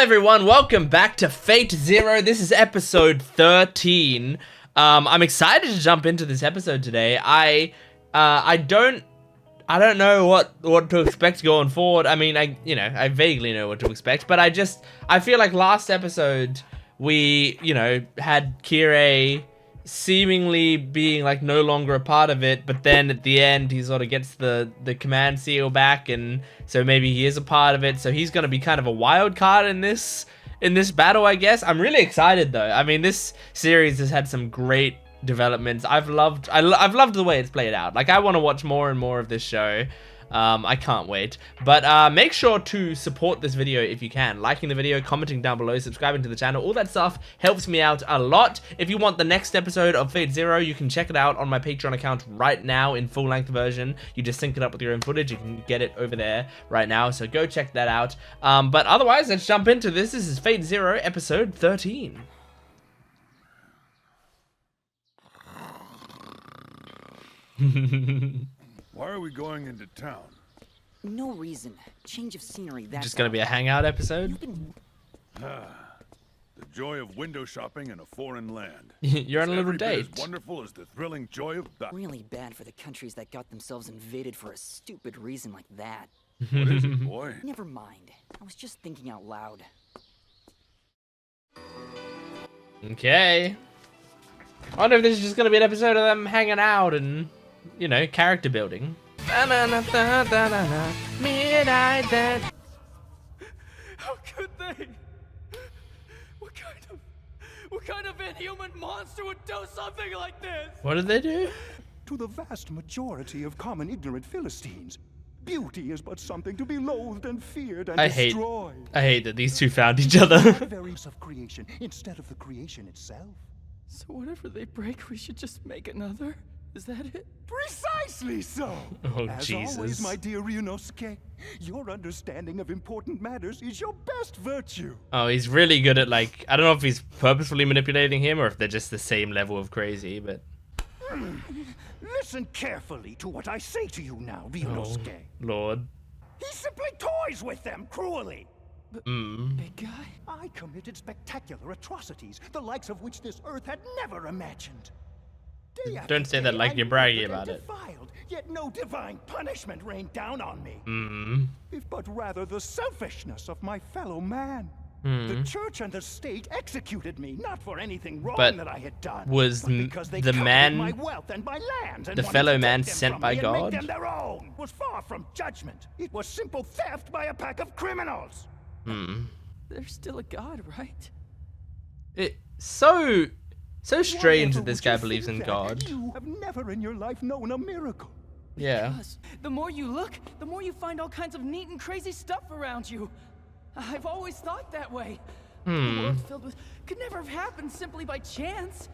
everyone, welcome back to Fate Zero. This is episode 13. I'm excited to jump into this episode today. I don't know what to expect going forward. I mean, I vaguely know what to expect, but I feel like last episode we, had Kirei seemingly being like no longer a part of it, but then at the end he sort of gets the command seal back, and so maybe he is a part of it, so he's going to be kind of a wild card in this battle, I guess. I'm really excited though. I mean, this series has had some great developments. I've loved the way it's played out. Like, I want to watch more and more of this show. I can't wait. But make sure to support this video if you can. Liking the video, commenting down below, subscribing to the channel, all that stuff helps me out a lot. If you want the next episode of Fate Zero, you can check it out on my Patreon account right now in full-length version. You just sync it up with your own footage. You can get it over there right now, so go check that out. But otherwise, let's jump into this. This is Fate Zero, episode 13. Why are we going into town? No reason. Change of scenery. That's Just gonna be a hangout episode. The joy of window shopping in a foreign land. You're on a little Every bit date. as wonderful as the thrilling joy of battle. really bad for the countries that got themselves invaded for a stupid reason like that. What is it, boy? Never mind. I was just thinking out loud. Okay. I wonder if this is just gonna be an episode of them hanging out and, character building. How could they? What kind of inhuman monster would do something like this? What did they do? To the vast majority of common ignorant Philistines, beauty is but something to be loathed and feared and destroyed. I hate that these two found each other. The variance of creation instead of the creation itself. So whatever they break, we should just make another? Is that it? Precisely so. Oh, As Jesus. always, my dear Ryunosuke, your understanding of important matters is your best virtue. Oh, he's really good at, I don't know if he's purposefully manipulating him or if they're just the same level of crazy, but... Listen carefully to what I say to you now, Ryunosuke. Oh, Lord. He simply toys with them cruelly. Big guy? I committed spectacular atrocities, the likes of which this earth had never imagined. Day after Don't say that day, like I you're bragging murdered about and it. defiled, yet no divine punishment rained down on me. If but rather the selfishness of my fellow man. The church and the state executed me, not for anything wrong But that I had done, was but because they the coveted man- my wealth and my lands and the wanted fellow to man take them sent from by me and make God? them their own. It was far from judgment. It was simple theft by a pack of criminals. There's still a god, right? It's so strange Why that this would guy you believes in think God. that? You have never in your life known a miracle. Yeah. Because the more you look, the more you find all kinds of neat and crazy stuff around you. I've always thought that way. The world filled with could never have happened simply by chance.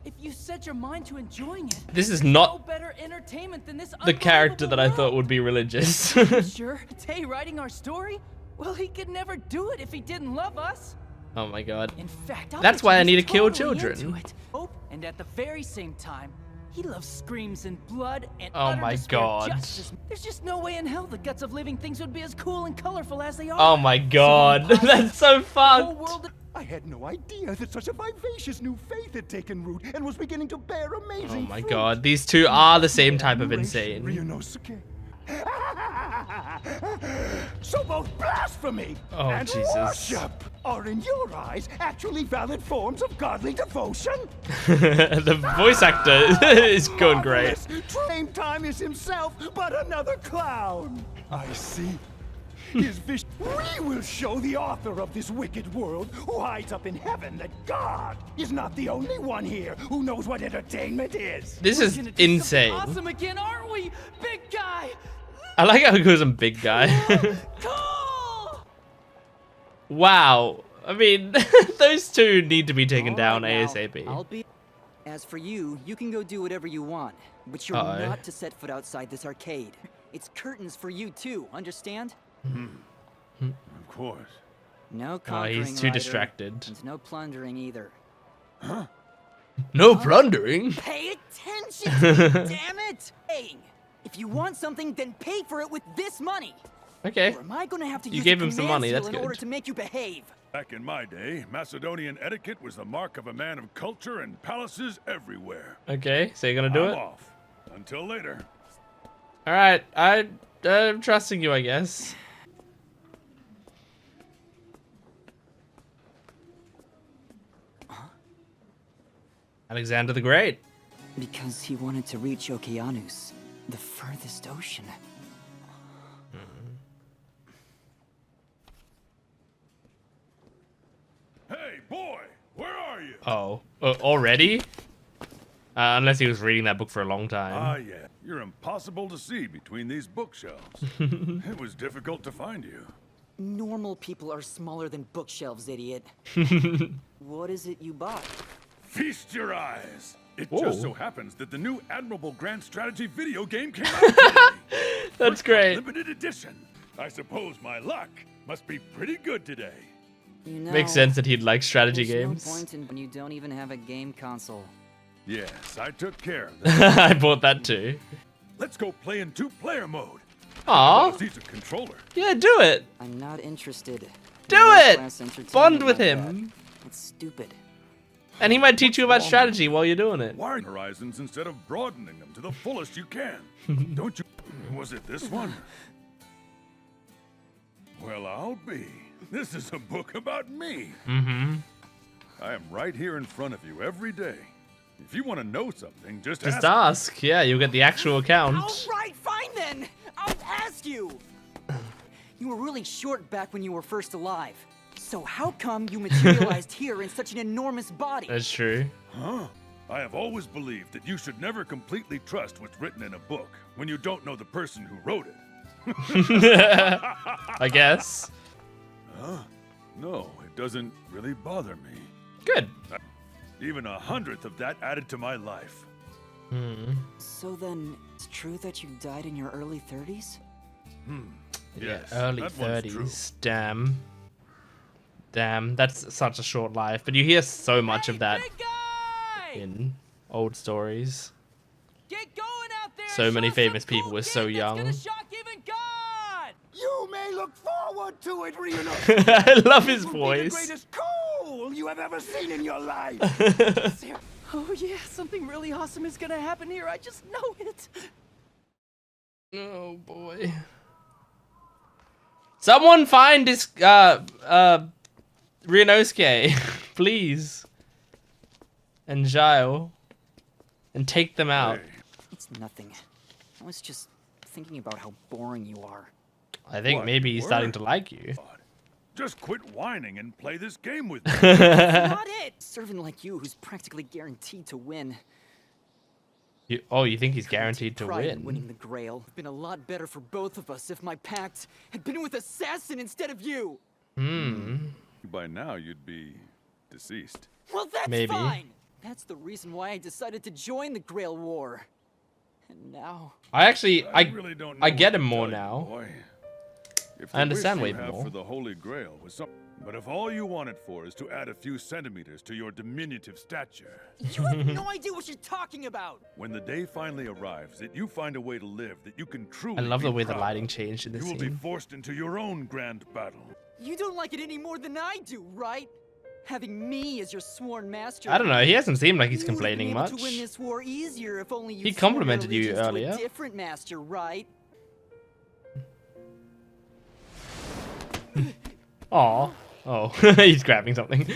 If you set your mind to enjoying it, This is no not better entertainment than this the character that I unbelievable thought would be religious. world. Sure, Tay writing our story? Well, he could never do it if he didn't love us. Oh my god. In fact, That's why I need to kill totally children. into it. Oh, and at the very same time, he loves screams and blood and Oh utter my despair God. just as- There's just no way in hell the guts of living things would be as cool and colorful as they are. Oh my god. That's so The whole fucked. world. I had no idea that such a vivacious new faith had taken root and was beginning to bear amazing Oh my fruit. god. These two are the same type of insane. Ryunosuke. So both blasphemy Oh, and Jesus. worship are in your eyes actually valid forms of godly devotion? The voice actor is going great. Marvelous. Same time as himself, but another clown. I see. His vision. We will show the author of this wicked world, who hides up in heaven, that God is not the only one here who knows what entertainment is. This We're is gonna do something insane. Awesome again, aren't we, big guy? I like how he calls him big guy. Cool. Wow. I mean, those two need to be taken All down right, now, ASAP. I'll be. As for you, you can go do whatever you want, but you're Uh-oh. not to set foot outside this arcade. It's curtains for you too. Understand? Of course. No Oh, conquering, he's too Ryder, distracted. and no plundering either. No plundering. Pay attention! Damn it! Hey, if you want something, then pay for it with this money. Okay. Or am I gonna have to You use gave a him some command money, seal that's in good. order to make you behave? Back in my day, Macedonian etiquette was the mark of a man of culture and palaces everywhere. Okay, so you're gonna do I'm it? off. Until later. Alright, I'm trusting you, I guess. Alexander the Great. Because he wanted to reach Okeanos, the furthest ocean. Hey, boy, where are you? Oh, already? Unless he was reading that book for a long time. Ah, yeah. You're impossible to see between these bookshelves. It was difficult to find you. Normal people are smaller than bookshelves, idiot. What is it you bought? Feast your eyes. It Whoa. just so happens that the new Admirable Grand Strategy video game came out today. That's great. Limited edition. I suppose my luck must be pretty good today. You know, Makes sense that he'd like strategy there's games. no point in when you don't even have a game console. Yes, I took care of that. I bought that too. Let's go play in two-player mode. Aw, He's a controller. yeah, do it. I'm not interested. Do in it! low-class entertainment Bond with like him. that. It's stupid. And he might teach you about wrong? strategy while you're doing it. Why are horizons instead of broadening them to the fullest you can? Don't you? Was it this one? Well, I'll be. This is a book about me. Mm-hmm. I am right here in front of you every day. If you want to know something, just Just ask. ask. Yeah, you'll get the actual account. All right, fine then. I'll ask you. You were really short back when you were first alive. So how come you materialized here in such an enormous body? That's true. Huh? I have always believed that you should never completely trust what's written in a book when you don't know the person who wrote it. I guess. No, it doesn't really bother me. Good. Even 100th of that added to my life. So then, it's true that you died in your early 30s? Yes, Yeah, early that one's true. 30s. Damn. Damn, that's such a short life. But you hear so much of that Big guy! in old stories. Get going out there! So and many show famous some cool people were kid so that's young. gonna shock even God! You may look forward to it, Reno. I love his It will be the voice. greatest cool you have ever seen in your life. Oh yeah, something really awesome is gonna happen here. I just know it. Oh boy. Someone find this Ryunosuke, please. And Gile. And take them out. Hey, It's nothing. I was just thinking about how boring you are. I think What? maybe he's starting Word? to like you. God. Just quit whining and play this game with me. Not it! Servant like you who's practically guaranteed to win. You think he's guaranteed to Pride in win? winning the Grail. Been a lot better for both of us if my pact had been with Assassin instead of you. By now, you'd be deceased. Well, that's Maybe. fine. That's the reason why I decided to join the Grail War. And now, I actually, I really don't know I get what him to more tell you, now. boy. If I the understand wish way you have more. for the Holy Grail was some, but if all you want it for is to add a few centimeters to your diminutive stature, you have no idea what you're talking about. when the day finally arrives that you find a way to live that you can truly I love be the way the proud lighting of, changed in this you will be scene. forced into your own grand battle. You don't like it any more than I do, right? Having me as your sworn master. I don't know. He hasn't seemed like he's You would've been complaining able much. to win this war easier if only you He swore your complimented you allegiance to earlier. a different master, right? Aw. Oh, he's grabbing something.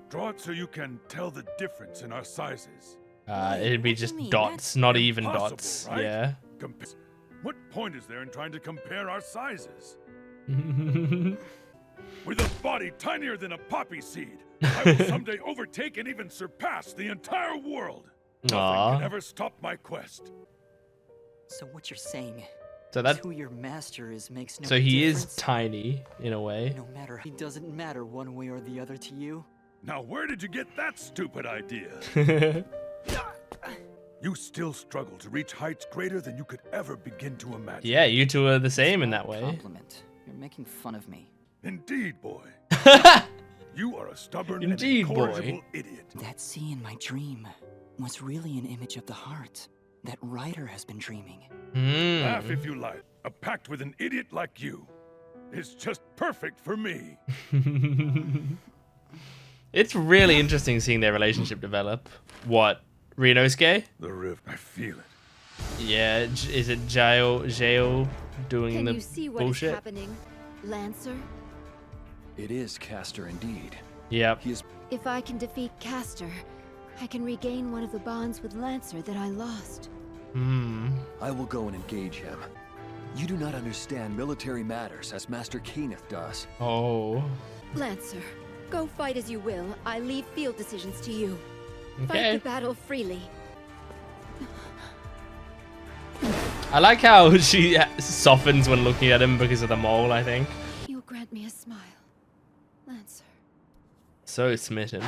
Draw it so you can tell the difference in our sizes. It'd be What do just you mean? dots, not even Impossible, dots. right? Yeah. What point is there in trying to compare our sizes? With a body tinier than a poppy seed, I will someday overtake and even surpass the entire world. Nothing Aw. can ever stop my quest. So what you're saying So is that. who your master is makes no So he is difference? tiny in a way. No matter, it doesn't matter one way or the other to you. Now, where did you get that stupid idea? You still struggle to reach heights greater than you could ever begin to imagine. Yeah, you two are the same in that way. Compliment. You're making fun of me. Indeed, boy. You are a stubborn Indeed, and boy. incorrigible idiot. That sea in my dream was really an image of the heart that Ryder has been dreaming. Laugh Hmm. if you like. A pact with an idiot like you is just perfect for me. It's really interesting seeing their relationship develop. What? Reno's gay? The rift, I feel it. Yeah, is it Jail doing Can the you see what bullshit? is happening, Lancer? It is Castor indeed. Yep. He is If I can defeat Castor, I can regain one of the bonds with Lancer that I lost. I will go and engage him. You do not understand military matters as Master Kenneth does. Oh. Lancer, go fight as you will. I leave field decisions to you. Fight Okay. the battle freely. I like how she softens when looking at him because of the mole, I think. You'll grant me a smile, Lancer. So smitten.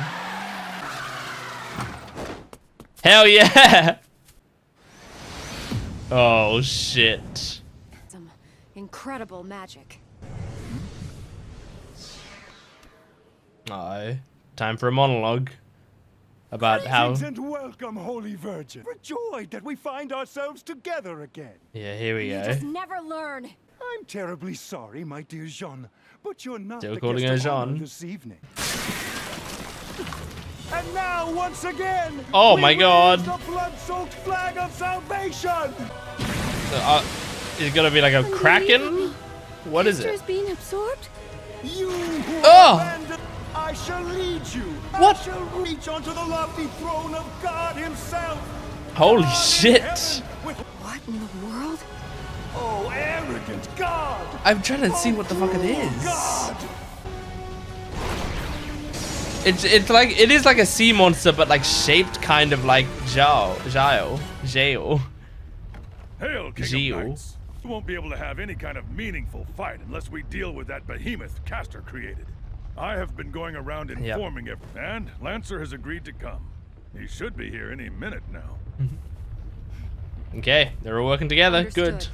Hell yeah! Oh shit. Some incredible magic. Oh, time for a monologue about how. Greetings and welcome, Holy Virgin. Overjoyed that we find ourselves together again. Yeah, here we You go. just never learn. I'm terribly sorry, my dear Jean, but you're not Still the calling guest her of honor Jean. this evening. And now, once again, Oh we my raise God. the blood-soaked flag of salvation. Is it gonna be like a kraken? What is Castor it? is being absorbed? You who Oh! abandoned, I shall lead you. What? I shall reach onto the lofty throne of God Himself. Holy God in shit! heaven with- What in the world? Oh, arrogant God! I'm trying to see what the fuck it Cruel is. God! It's like it is like a sea monster, but like shaped kind of like Jail. Hail, King Geo. of Knights. You won't be able to have any kind of meaningful fight unless we deal with that behemoth Castor created. I have been going around informing everyone, and Lancer has agreed to come. He should be here any minute now. Okay, they're all working together. Good. Understood.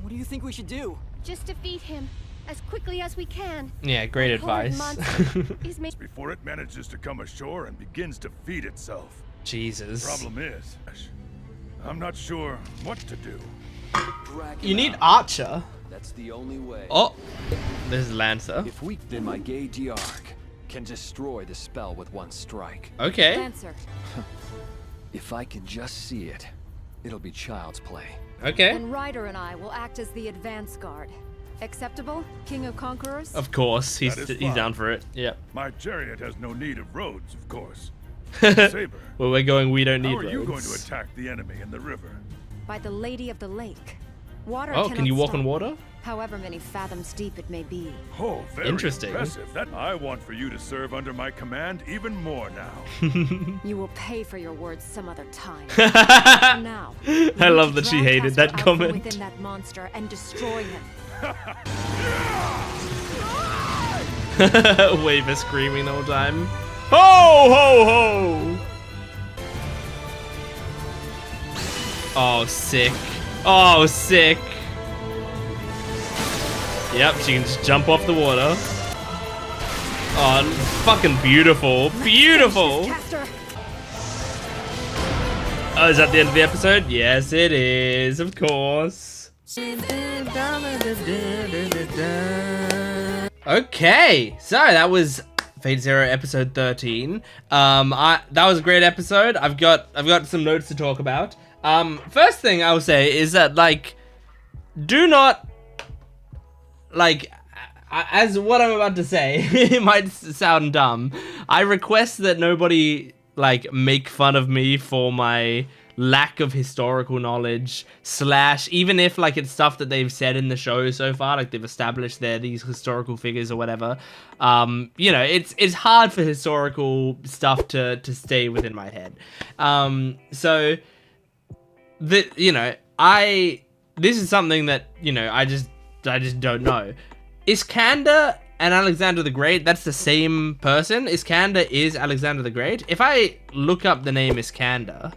What do you think we should do? Just defeat him as quickly as we can. Yeah, great That horrid advice. monster is ma- Before it manages to come ashore and begins to feed itself. Jesus. Problem is, I'm not sure what to do. Drag You him need out. Archer. That's the only way. Oh, this is Lancer. If we, then my gay Diarc can destroy the spell with one strike. Okay. Lancer. If I can just see it, it'll be child's play. Okay. And Ryder and I will act as the advance guard. Acceptable, King of Conquerors? Of course, he's That is he's fine. down for it. Yep. My chariot has no need of roads, of course. Saber, Well, we're going. We don't need how are you going to roads. attack the enemy in the river? By the Lady of the Lake. Water Oh, can cannot you walk stop, on water? however many fathoms deep it may be. Oh, very Interesting. impressive. That I want for you to serve under my command even more now. You will pay for your words some other time. I Now, love that she hated that From comment. within that monster and destroy him. Waver screaming the whole time. Ho ho ho! Oh, sick. Oh, sick. Yep, she can just jump off the water. Oh, fucking beautiful. Beautiful. Castor, Oh, is that the end of the episode? Yes, it is, of course. Okay, so that was Fate Zero episode 13. That was a great episode. I've got some notes to talk about. First thing I will say is that, like, do not, like, as what I'm about to say, it might sound dumb. I request that nobody, like, make fun of me for my lack of historical knowledge, / even if, like, it's stuff that they've said in the show so far, like they've established they're these historical figures or whatever. You know, it's hard for historical stuff to stay within my head. So you know, this is something that, you know, I just don't know. Iskander and Alexander the Great, that's the same person. Iskander is Alexander the Great. If I look up the name Iskander,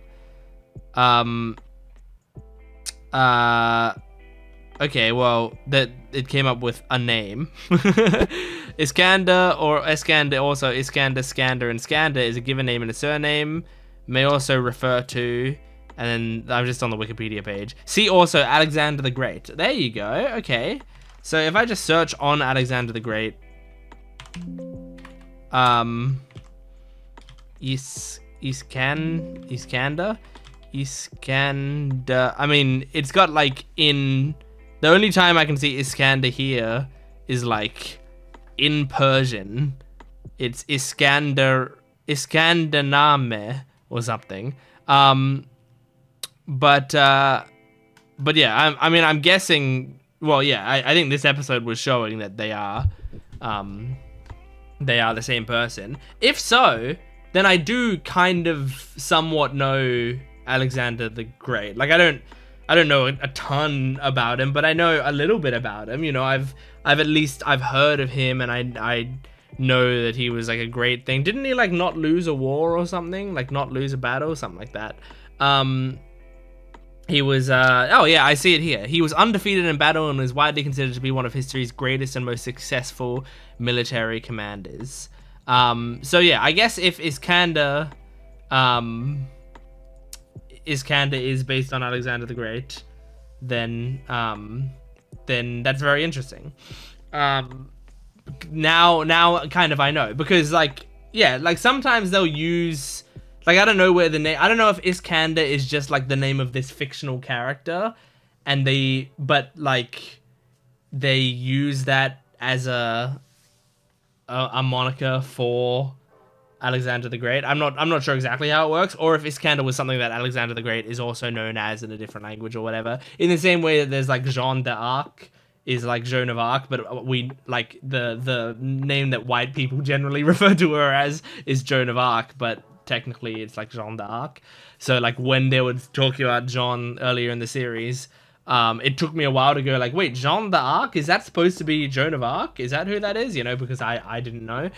okay, well, that it came up with a name. Iskander or Iskander, also Iskander, Skander, and Skander is a given name and a surname. May also refer to And then I'm just on the Wikipedia page. See also Alexander the Great. There you go. Okay. So if I just search on Alexander the Great, Iskander. I mean, it's got like in the only time I can see Iskander here is like in Persian. It's Iskandername or something. But yeah, I mean, I'm guessing. Well, yeah, I think this episode was showing that they are the same person. If so, then I do kind of somewhat know Alexander the Great. Like, I don't know a ton about him, but I know a little bit about him. You know, I've heard of him, and I know that he was like a great thing. Didn't he like not lose a war or something? Like not lose a battle, something like that. He was, oh yeah, I see it here. He was undefeated in battle and is widely considered to be one of history's greatest and most successful military commanders. So yeah, I guess if Iskander is based on Alexander the Great, then that's very interesting. Now kind of I know, because like, yeah, like sometimes they'll use, like, I don't know where the name, I don't know if Iskander is just like the name of this fictional character, and they use that as a moniker for Alexander the Great. I'm not sure exactly how it works, or if Iskander was something that Alexander the Great is also known as in a different language or whatever. In the same way that there's like Jeanne d'Arc is like Joan of Arc, but we like the name that white people generally refer to her as is Joan of Arc, but technically it's like Jeanne d'Arc. So like when they were talking about Jeanne earlier in the series, it took me a while to go like, wait, Jeanne d'Arc, is that supposed to be Joan of Arc? Is that who that is? You know, because I didn't know.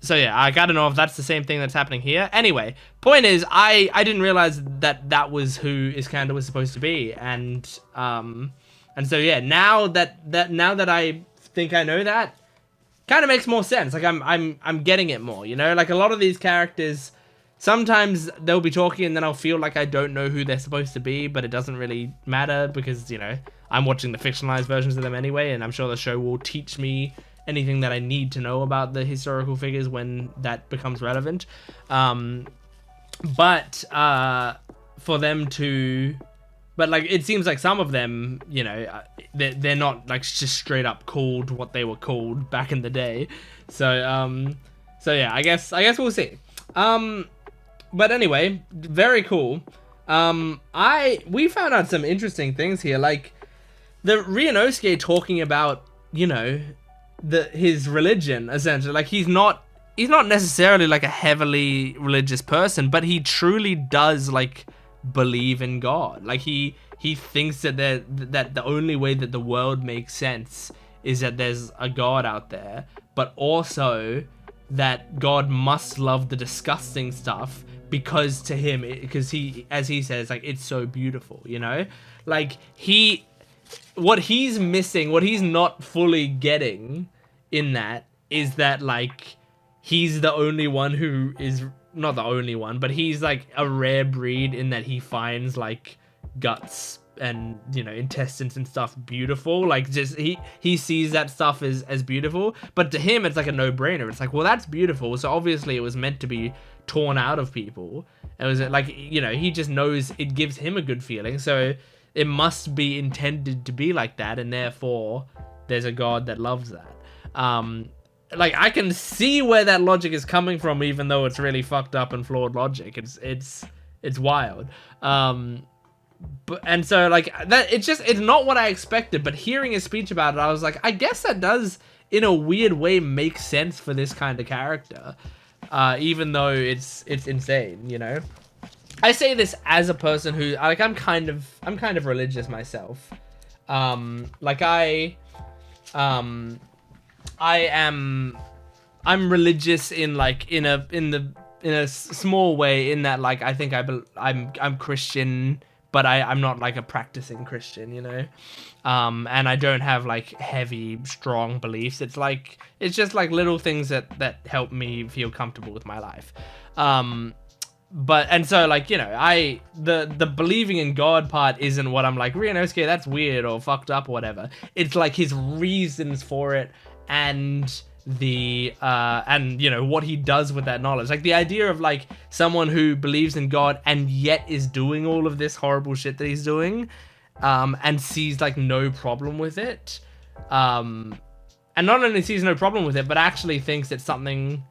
So yeah, I gotta know if that's the same thing that's happening here. Anyway, point is, I didn't realize that was who Iskander was supposed to be, and so yeah, now that I think I know that, kind of makes more sense. Like I'm getting it more, you know? Like a lot of these characters, sometimes they'll be talking and then I'll feel like I don't know who they're supposed to be, but it doesn't really matter because, you know, I'm watching the fictionalized versions of them anyway, and I'm sure the show will teach me anything that I need to know about the historical figures when that becomes relevant. But for them to... But, like, it seems like some of them, you know, they're not, like, just straight up called what they were called back in the day. So yeah, I guess we'll see. But anyway, very cool. We found out some interesting things here. Like, the Ryunosuke talking about, you know, his religion, essentially. Like, he's not necessarily, like, a heavily religious person, but he truly does, like, believe in God. Like he thinks that the only way that the world makes sense is that there's a God out there, but also that God must love the disgusting stuff because to him, because he, as he says, like, it's so beautiful, you know? Like what he's missing, what he's not fully getting in that is that, like, he's the only one who is, not the only one, but he's like a rare breed in that he finds like guts and, you know, intestines and stuff beautiful. Like, just he sees that stuff as beautiful, but to him it's like a no-brainer. It's like, well, that's beautiful, so obviously it was meant to be torn out of people. It was like, you know, he just knows it gives him a good feeling, so it must be intended to be like that, and therefore there's a God that loves that. Like, I can see where that logic is coming from, even though it's really fucked up and flawed logic. It's wild. And so, like, that, it's not what I expected, but hearing his speech about it, I was like, I guess that does, in a weird way, make sense for this kind of character. Even though it's insane, you know? I say this as a person who, like, I'm kind of religious myself. I'm religious in like in a small way, in that, like, I think I'm Christian, but I'm not like a practicing Christian, you know. And I don't have like heavy, strong beliefs. It's just like little things that help me feel comfortable with my life. and so like, you know, the believing in God part isn't what I'm like, Ryunosuke, that's weird or fucked up or whatever. It's like his reasons for it and and you know what he does with that knowledge. Like the idea of like someone who believes in God and yet is doing all of this horrible shit that he's doing, and sees like no problem with it, and not only sees no problem with it, but actually thinks it's something.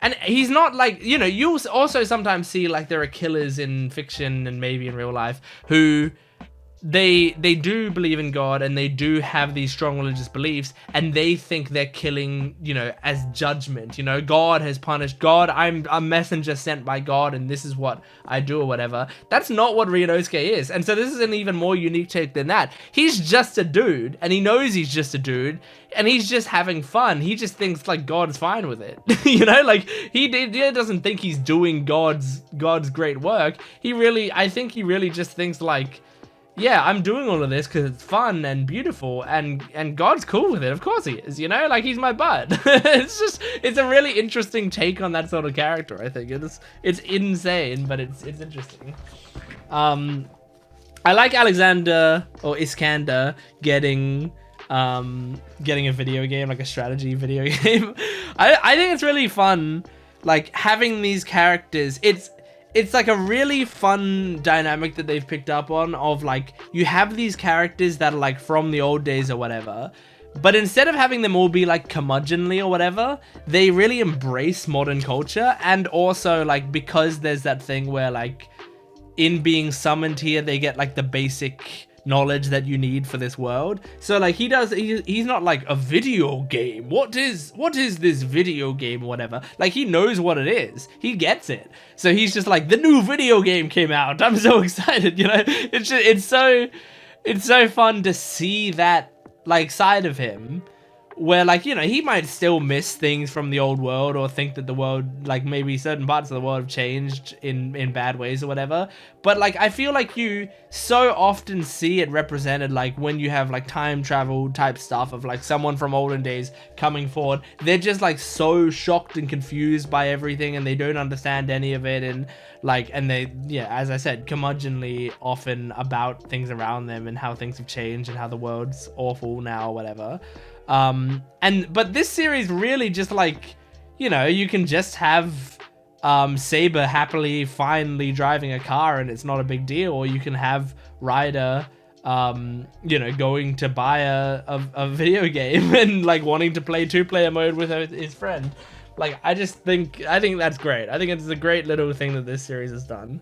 And he's not like, you know, you also sometimes see like there are killers in fiction and maybe in real life who they do believe in God and they do have these strong religious beliefs and they think they're killing, you know, as judgment. You know, God has punished. God, I'm a messenger sent by God and this is what I do or whatever. That's not what Ryunosuke is. And so this is an even more unique take than that. He's just a dude and he knows he's just a dude and he's just having fun. He just thinks like God's fine with it. You know, like he doesn't think he's doing God's great work. I think he really just thinks like, yeah, I'm doing all of this because it's fun and beautiful, and God's cool with it. Of course he is, you know? Like, he's my bud. It's a really interesting take on that sort of character, I think. It's insane, but it's interesting. I like Alexander, or Iskander, getting a video game, like a strategy video game. I think it's really fun, like, having these characters. It's like a really fun dynamic that they've picked up on of like, you have these characters that are like from the old days or whatever, but instead of having them all be like curmudgeonly or whatever, they really embrace modern culture. And also like, because there's that thing where like in being summoned here, they get like the basic knowledge that you need for this world. So like he's not like a video game. What is this video game or whatever? Like he knows what it is. He gets it. So he's just like, the new video game came out. I'm so excited, you know? It's so fun to see that like side of him where like, you know, he might still miss things from the old world or think that the world, like maybe certain parts of the world have changed in bad ways or whatever. But like, I feel like you so often see it represented like when you have like time travel type stuff of like someone from olden days coming forward. They're just like so shocked and confused by everything and they don't understand any of it. And like, and they, yeah, as I said, curmudgeonly often about things around them and how things have changed and how the world's awful now or whatever. But this series really just like, you know, you can just have Saber happily finally driving a car and it's not a big deal, or you can have Ryder you know, going to buy a video game and like wanting to play 2-player mode with his friend. Like, I think that's great. I think it's a great little thing that this series has done.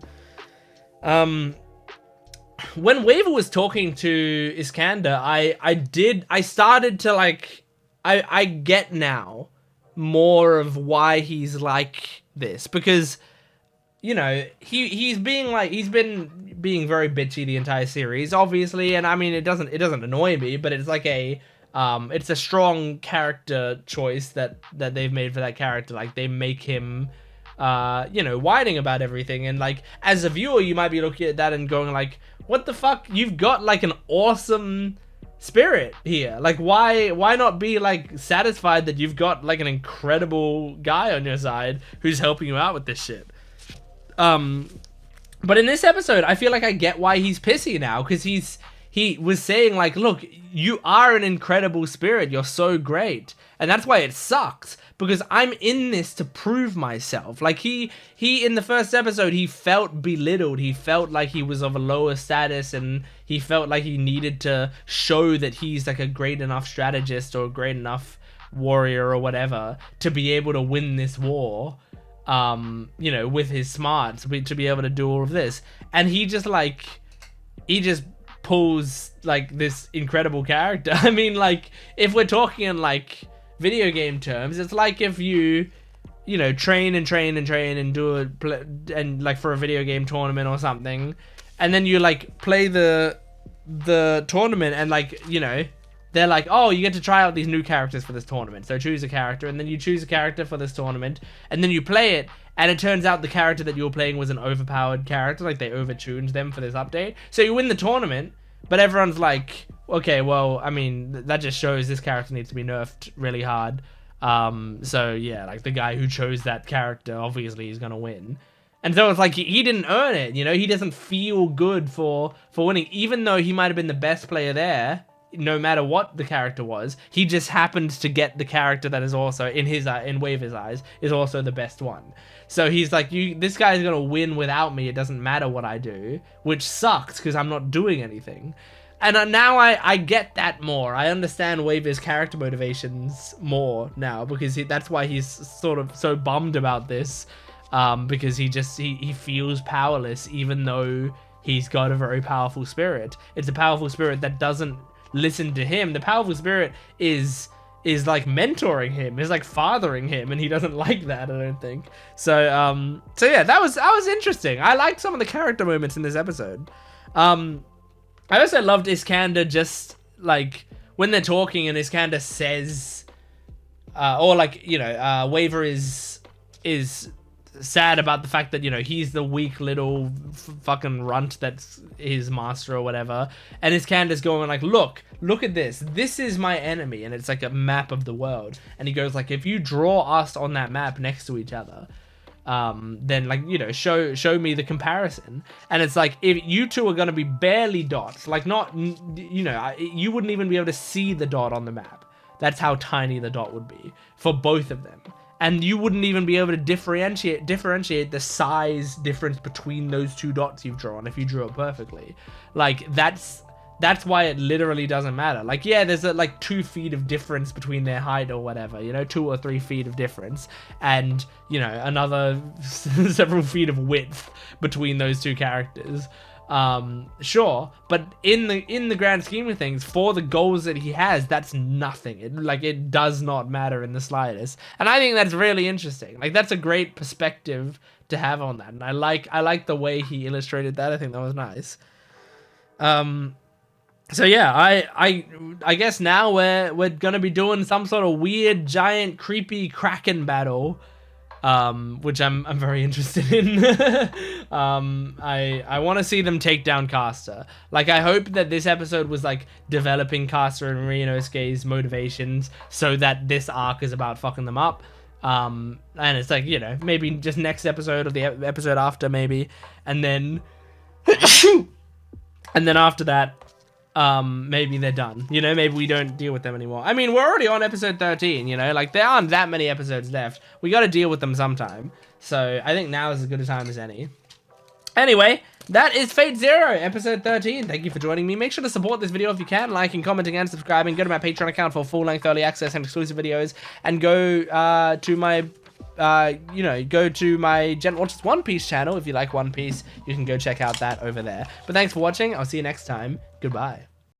When Waver was talking to Iskander, I started to like, I get now more of why he's like this, because, you know, he's been being very bitchy the entire series, obviously, and I mean, it doesn't annoy me, but it's like it's a strong character choice that they've made for that character. Like, they make him, you know, whining about everything, and like, as a viewer, you might be looking at that and going like, what the fuck? You've got like an awesome spirit here. Like, why not be like satisfied that you've got like an incredible guy on your side who's helping you out with this shit? But in this episode, I feel like I get why he's pissy now, because he was saying like, look, you are an incredible spirit. You're so great. And that's why it sucks, because I'm in this to prove myself. Like he in the first episode, he felt belittled. He felt like he was of a lower status, and he felt like he needed to show that he's like a great enough strategist or a great enough warrior or whatever to be able to win this war. You know, with his smarts, to be able to do all of this. And he just pulls like this incredible character. I mean, like, if we're talking in like video game terms, it's like if you know, train and do and like for a video game tournament or something, and then you like play the tournament, and like, you know, they're like, oh, you get to try out these new characters for this tournament, so choose a character, and then you choose a character for this tournament, and then you play it, and it turns out the character that you were playing was an overpowered character, like they overtuned them for this update, so you win the tournament, but everyone's like, okay, well, I mean, that just shows this character needs to be nerfed really hard, so yeah, like the guy who chose that character, obviously he's gonna win. And so it's like he didn't earn it, you know? He doesn't feel good for winning, even though he might have been the best player there. No matter what the character was, he just happened to get the character that is also in Waver's eyes is also the best one. So he's like, this guy's gonna win without me. It doesn't matter what I do, which sucks because I'm not doing anything. And now I get that more. I understand Waver's character motivations more now because that's why he's sort of so bummed about this, because he feels powerless even though he's got a very powerful spirit. It's a powerful spirit that doesn't listen to him. The powerful spirit is like mentoring him, is like fathering him, and he doesn't like that, I don't think. So yeah, that was interesting. I liked some of the character moments in this episode. I also loved Iskander, just like when they're talking and Iskander says, or like, you know, Waver is sad about the fact that, you know, he's the weak little fucking runt that's his master or whatever, and Iskander's going like, look at this is my enemy, and it's like a map of the world, and he goes like, if you draw us on that map next to each other, then, like, you know, show me the comparison. And it's like, if you two are gonna be barely dots, like, not, you know, you wouldn't even be able to see the dot on the map. That's how tiny the dot would be for both of them. And you wouldn't even be able to differentiate the size difference between those two dots you've drawn if you drew it perfectly. Like, that's why it literally doesn't matter. Like, yeah, there's like 2 feet of difference between their height or whatever, you know, 2 or 3 feet of difference, and, you know, another several feet of width between those two characters. Sure, but in the grand scheme of things, for the goals that he has, that's nothing. It does not matter in the slightest, and I think that's really interesting. Like, that's a great perspective to have on that, and I like the way he illustrated that. I think that was nice. So yeah, I guess now we're gonna be doing some sort of weird, giant, creepy Kraken battle, which I'm very interested in. I want to see them take down Caster. Like, I hope that this episode was like developing Caster and Ryunosuke's motivations, so that this arc is about fucking them up. And it's like, you know, maybe just next episode or the episode after, maybe, and then after that, maybe they're done. You know, maybe we don't deal with them anymore. I mean, we're already on episode 13, you know? Like, there aren't that many episodes left. We gotta deal with them sometime. So, I think now is as good a time as any. Anyway, that is Fate Zero, episode 13. Thank you for joining me. Make sure to support this video if you can, liking, commenting, and subscribing. Go to my Patreon account for full-length early access and exclusive videos. And go to my... go to my Jent Watches One Piece channel. If you like One Piece, you can go check out that over there. But thanks for watching. I'll see you next time. Goodbye.